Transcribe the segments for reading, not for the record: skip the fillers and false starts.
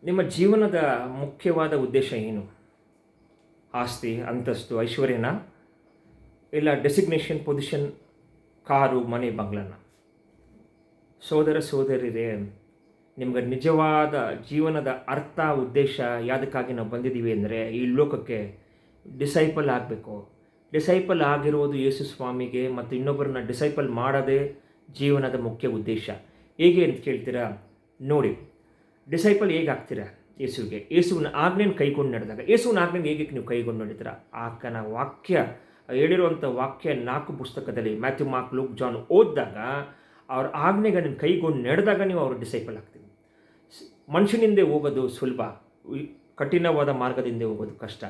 ನಿಮ್ಮ ಜೀವನದ ಮುಖ್ಯವಾದ ಉದ್ದೇಶ ಏನು? ಆಸ್ತಿ, ಅಂತಸ್ತು, ಐಶ್ವರ್ಯನ? ಇಲ್ಲ ಡೆಸಿಗ್ನೇಷನ್, ಪೊಸಿಷನ್, ಕಾರು, ಮನೆ, ಬಂಗ್ಲನ? ಸೋದರ ಸೋದರಿಯರೇ, ನಿಮ್ಗೆ ನಿಜವಾದ ಜೀವನದ ಅರ್ಥ, ಉದ್ದೇಶ ಯಾವುದಕ್ಕಾಗಿ ನಾವು ಬಂದಿದ್ದೀವಿ ಅಂದರೆ ಈ ಲೋಕಕ್ಕೆ ಡಿಸೈಪಲ್ ಆಗಬೇಕು. ಡಿಸೈಪಲ್ ಆಗಿರೋದು ಯೇಸು ಸ್ವಾಮಿಗೆ ಮತ್ತು ಇನ್ನೊಬ್ಬರನ್ನ ಡಿಸೈಪಲ್ ಮಾಡೋದೇ ಜೀವನದ ಮುಖ್ಯ ಉದ್ದೇಶ. ಹೇಗೆ ಅಂತ ಕೇಳ್ತೀರಾ? ನೋಡಿ, ಡಿಸೈಪಲ್ ಹೇಗೆ ಆಗ್ತೀರಾ ಯೇಸುವಿಗೆ? ಯೇಸುವಿನ ಆಜ್ಞೆನ ಕೈಗೊಂಡು ನಡೆದಾಗ, ಯೇಸುವಿನ ಆಜ್ಞೆನ ಹೇಗೆ ನೀವು ಕೈಗೊಂಡು ನಡೆತೀರಾ? ಆತನ ವಾಕ್ಯ ಹೇಳಿರುವಂಥ ವಾಕ್ಯ 4 ಪುಸ್ತಕದಲ್ಲಿ ಮ್ಯಾಥ್ಯೂ, ಮಾರ್ಕ್, ಲೂಕ್, ಜಾನ್ ಓದಿದಾಗ ಅವ್ರ ಆಜ್ಞೆಗಳನ್ನು ಕೈಗೊಂಡು ನಡೆದಾಗ ನೀವು ಅವ್ರ ಡಿಸೈಪಲ್ ಆಗ್ತೀವಿ. ಮನುಷ್ಯನಿಂದ ಹೋಗೋದು ಸುಲಭ, ಕಠಿಣವಾದ ಮಾರ್ಗದಿಂದ ಹೋಗೋದು ಕಷ್ಟ.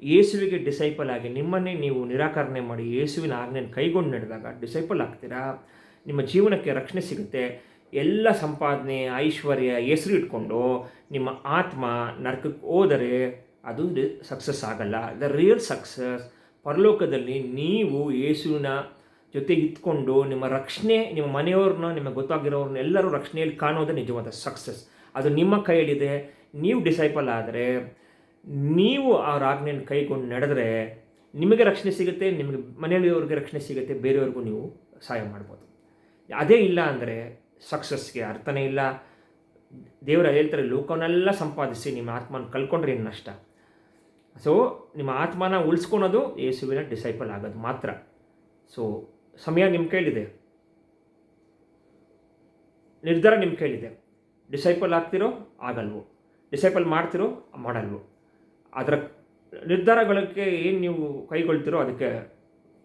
ಯೇಸುವಿಗೆ ಡಿಸೈಪಲ್ ಆಗಿ ನಿಮ್ಮನ್ನೇ ನೀವು ನಿರಾಕರಣೆ ಮಾಡಿ ಯೇಸುವಿನ ಆಜ್ಞೆನ ಕೈಗೊಂಡು ನಡೆದಾಗ ಡಿಸೈಪಲ್ ಆಗ್ತೀರಾ. ನಿಮ್ಮ ಜೀವನಕ್ಕೆ ರಕ್ಷಣೆ ಸಿಗುತ್ತೆ. ಎಲ್ಲ ಸಂಪಾದನೆ, ಐಶ್ವರ್ಯ, ಹೆಸರು ಇಟ್ಕೊಂಡು ನಿಮ್ಮ ಆತ್ಮ ನರಕಕ್ಕೆ ಹೋದರೆ ಅದು ಸಕ್ಸಸ್ ಆಗಲ್ಲ. ದ ರಿಯಲ್ ಸಕ್ಸಸ್ ಪರಲೋಕದಲ್ಲಿ ನೀವು ಯೇಸುವಿನ ಜೊತೆ ಇದ್ಕೊಂಡು ನಿಮ್ಮ ರಕ್ಷಣೆ, ನಿಮ್ಮ ಮನೆಯವ್ರನ್ನ, ನಿಮಗೆ ಗೊತ್ತಾಗಿರೋರನ್ನ ಎಲ್ಲರೂ ರಕ್ಷಣೆಯಲ್ಲಿ ಕಾಣೋದೇ ನಿಜವಾದ ಸಕ್ಸಸ್. ಅದು ನಿಮ್ಮ ಕೈಯಲ್ಲಿದೆ. ನೀವು ಡಿಸೈಪಲ್ ಆದರೆ, ನೀವು ಅವ್ರ ಆಜ್ಞೆಯನ್ನು ಕೈಗೊಂಡು ನಡೆದರೆ ನಿಮಗೆ ರಕ್ಷಣೆ ಸಿಗುತ್ತೆ, ನಿಮಗೆ ಮನೆಯಲ್ಲಿಯವ್ರಿಗೆ ರಕ್ಷಣೆ ಸಿಗುತ್ತೆ, ಬೇರೆಯವ್ರಿಗೂ ನೀವು ಸಹಾಯ ಮಾಡ್ಬೋದು. ಅದೇ ಇಲ್ಲ ಅಂದರೆ ಸಕ್ಸಸ್ಗೆ ಅರ್ಥನೇ ಇಲ್ಲ. ದೇವರ ಹೇಳ್ತಾರೆ, ಲೋಕವನ್ನೆಲ್ಲ ಸಂಪಾದಿಸಿ ನಿಮ್ಮ ಆತ್ಮನ ಕಳ್ಕೊಂಡ್ರೆ ಏನು ನಷ್ಟ. ಸೊ ನಿಮ್ಮ ಆತ್ಮನ ಉಳಿಸ್ಕೊಳೋದು ಯೇಸುವಿನ ಡಿಸೈಪಲ್ ಆಗೋದು ಮಾತ್ರ. ಸೊ ಸಮಯ ನಿಮ್ಮ ಕೈಲಿದೆ, ನಿರ್ಧಾರ ನಿಮ್ಮ ಕೈಲಿದೆ. ಡಿಸೈಪಲ್ ಆಗ್ತಿರೋ ಆಗಲ್ವೋ, ಡಿಸೈಪಲ್ ಮಾಡ್ತಿರೋ ಮಾಡಲ್ವೋ, ಅದರ ನಿರ್ಧಾರಗಳಿಗೆ ಏನು ನೀವು ಕೈಗೊಳ್ತಿರೋ ಅದಕ್ಕೆ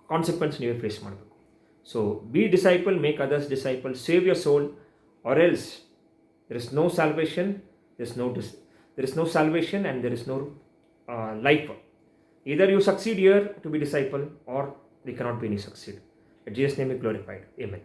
ಕಾನ್ಸಿಕ್ವೆನ್ಸ್ ನೀವೇ ಫೇಸ್ ಮಾಡಬೇಕು. So be disciple, make others disciple, save your soul, or else there is no salvation, there is no salvation and there is no life. Either you succeed here to be disciple or there cannot be any succeed. Let Jesus' name be glorified. Amen.